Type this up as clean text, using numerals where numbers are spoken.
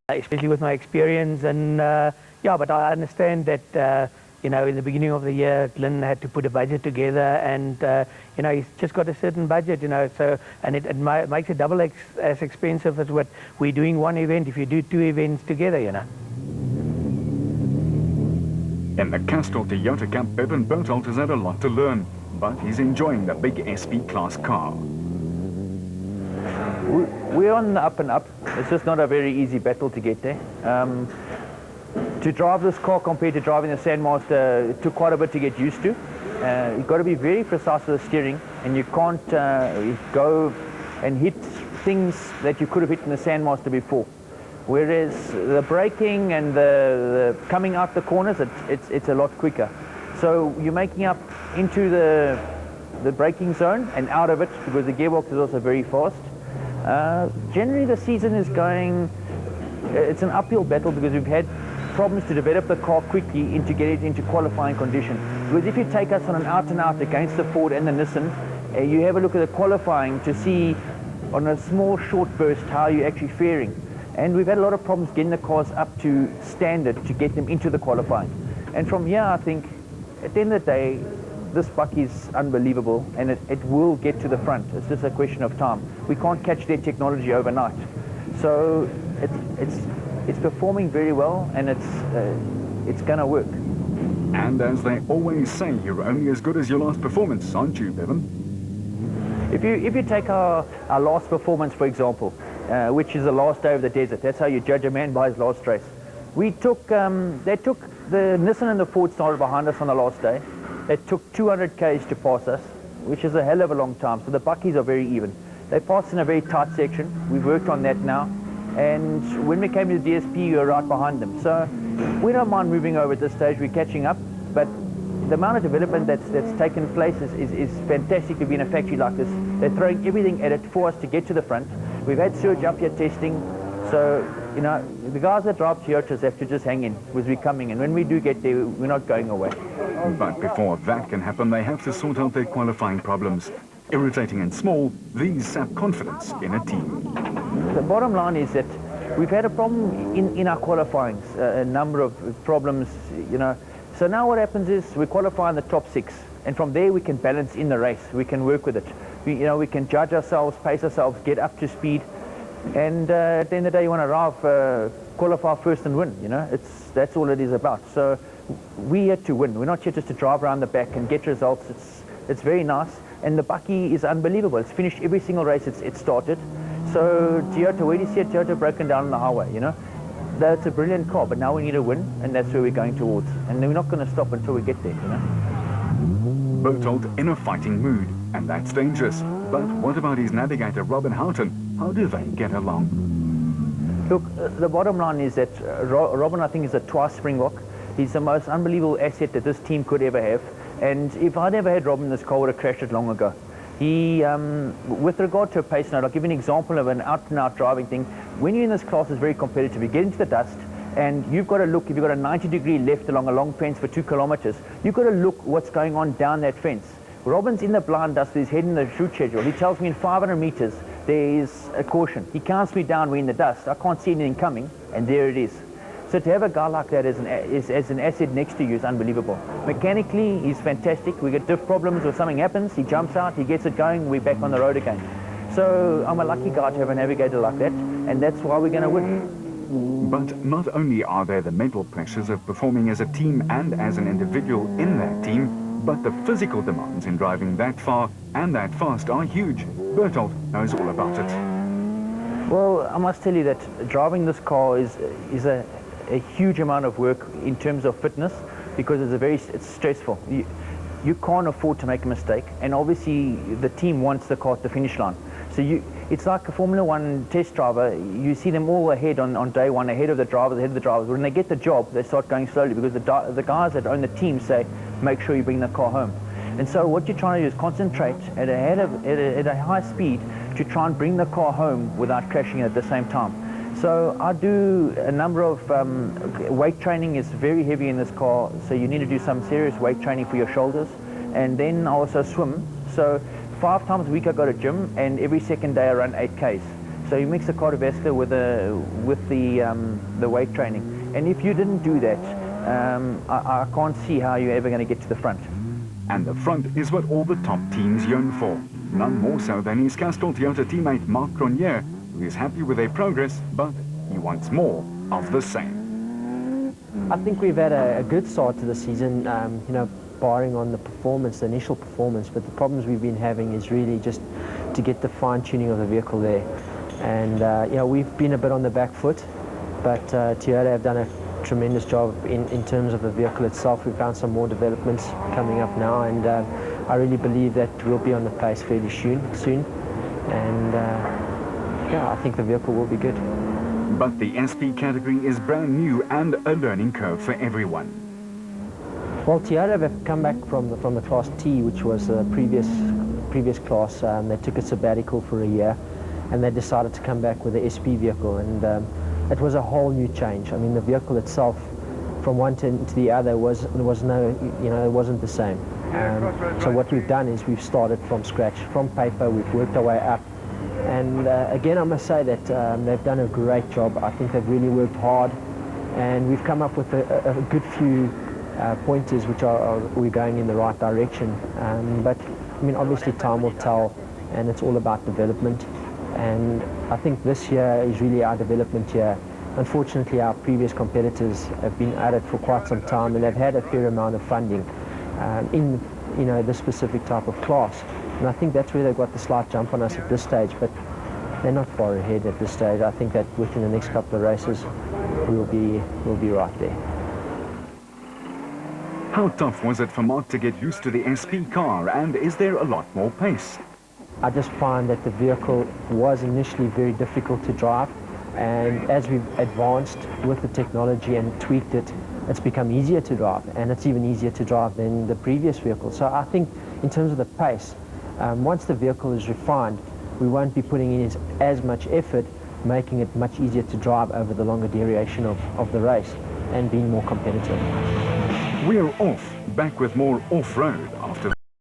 especially with my experience. And yeah, but I understand that, you know, in the beginning of the year, Glenn had to put a budget together, and, you know, he's just got a certain budget, you know, so, and it makes it double as expensive as what we're doing one event if you do two events together, you know. In the Castrol Toyota Cup, Bevan Berthold has had a lot to learn, but he's enjoying the big SP class car. We're on the up and up. It's just not a very easy battle to get there. To drive this car compared to driving the Sandmaster, it took quite a bit to get used to. You've got to be very precise with the steering, and you can't go and hit things that you could have hit in the Sandmaster before. Whereas the braking and the coming out the corners, it's a lot quicker. So you're making up into the braking zone and out of it, because the gearbox is also very fast. Generally the season is going, it's an uphill battle, because we've had problems to develop the car quickly to get it into qualifying condition. Because if you take us on an out and out against the Ford and the Nissan, you have a look at the qualifying to see on a small short burst how you're actually faring. And we've had a lot of problems getting the cars up to standard to get them into the qualifying. And from here, I think, at the end of the day, this bucky is unbelievable, and it will get to the front. It's just a question of time. We can't catch their technology overnight. So it's performing very well, and it's going to work. And as they always say, you're only as good as your last performance, aren't you, Bevan? If you take our last performance, for example, which is the last day of the desert, that's how you judge a man by his last race. They took the Nissan and the Ford started behind us on the last day. They took 200 k's to pass us, which is a hell of a long time. So the buckies are very even. They passed in a very tight section. We've worked on that now. And when we came to the DSP, we were right behind them. So we don't mind moving over at this stage. We're catching up. But the amount of development that's taken place is fantastic to be in a factory like this. They're throwing everything at it for us to get to the front. We've had Serge up here testing. So, you know, the guys that drive Toyotas have to just hang in, because we're coming. And when we do get there, we're not going away. But before that can happen, they have to sort out their qualifying problems. Irritating and small, these sap confidence in a team. The bottom line is that we've had a problem in our qualifying, a number of problems, you know. So now what happens is we qualify in the top 6, and from there we can balance in the race. We can work with it. We can judge ourselves, pace ourselves, get up to speed. And at the end of the day, you want to arrive, qualify first and win, you know. That's all it is about. So we're here to win. We're not here just to drive around the back and get results. It's very nice. And the bucky is unbelievable. It's finished every single race it's started. So Toyota, where do you see a Toyota broken down on the highway, you know? That's a brilliant car, but now we need a win, and that's where we're going towards. And we're not going to stop until we get there, you know? Berthold in a fighting mood, and that's dangerous. But what about his navigator, Robin Houghton? How do they get along? Look, the bottom line is that Robin, I think, is a twice Springbok. He's the most unbelievable asset that this team could ever have. And if I'd ever had Robin, this car would have crashed it long ago. He, with regard to a pace note, I'll give you an example of an out-and-out driving thing. When you're in this class, it's very competitive. You get into the dust, and you've got to look. If you've got a 90-degree left along a long fence for 2 kilometers, you've got to look what's going on down that fence. Robin's in the blind dust with his head in the shoot schedule. He tells me in 500 meters there is a caution. He counts me down, we're in the dust. I can't see anything coming, and there it is. So to have a guy like that as an asset next to you is unbelievable. Mechanically, he's fantastic. We get diff problems or something happens, he jumps out, he gets it going, we're back on the road again. So I'm a lucky guy to have a navigator like that, and that's why we're going to win. But not only are there the mental pressures of performing as a team and as an individual in that team, but the physical demands in driving that far and that fast are huge. Berthold knows all about it. Well, I must tell you that driving this car is a huge amount of work in terms of fitness, because it's stressful. You can't afford to make a mistake, and obviously the team wants the car at the finish line. So it's like a Formula 1 test driver. You see them all ahead on day one, ahead of the drivers. When they get the job, they start going slowly, because the guys that own the team say, make sure you bring the car home. And so what you're trying to do is concentrate at a high speed to try and bring the car home without crashing it at the same time. So I do a number of weight training. Is very heavy in this car, so you need to do some serious weight training for your shoulders. And then I also swim. So 5 times a week I go to gym, and every second day I run 8 Ks. So he mixed the cardiovascular with the weight training. And if you didn't do that, I can't see how you're ever going to get to the front. And the front is what all the top teams yearn for. None more so than his Castrol Toyota teammate Mark Cronje, who is happy with their progress, but he wants more of the same. I think we've had a good start to the season, you know, barring on the performance, the initial performance, but the problems we've been having is really just to get the fine-tuning of the vehicle there. And, you know, we've been a bit on the back foot, but Toyota have done a tremendous job in terms of the vehicle itself. We've found some more developments coming up now, and I really believe that we'll be on the pace fairly soon. And yeah, I think the vehicle will be good. But the SP category is brand new and a learning curve for everyone. Well, Toyota have come back from the Class T, which was the previous class. They took a sabbatical for a year, and they decided to come back with the SP vehicle, and it was a whole new change. I mean, the vehicle itself, from one to the other, was no, you know, it wasn't the same. So what we've done is we've started from scratch, from paper. We've worked our way up, and again, I must say that they've done a great job. I think they've really worked hard, and we've come up with a good few pointers which we're going in the right direction. But I mean, obviously time will tell, and it's all about development. And I think this year is really our development year. Unfortunately, our previous competitors have been at it for quite some time, and they've had a fair amount of funding in, you know, this specific type of class. And I think that's where they've got the slight jump on us at this stage, but they're not far ahead at this stage. I think that within the next couple of races, we'll be right there. How tough was it for Mark to get used to the SP car, and is there a lot more pace? I just find that the vehicle was initially very difficult to drive, and as we've advanced with the technology and tweaked it, it's become easier to drive, and it's even easier to drive than the previous vehicle. So I think in terms of the pace, once the vehicle is refined, we won't be putting in as much effort, making it much easier to drive over the longer duration of the race and being more competitive. We're off, back with more off-road after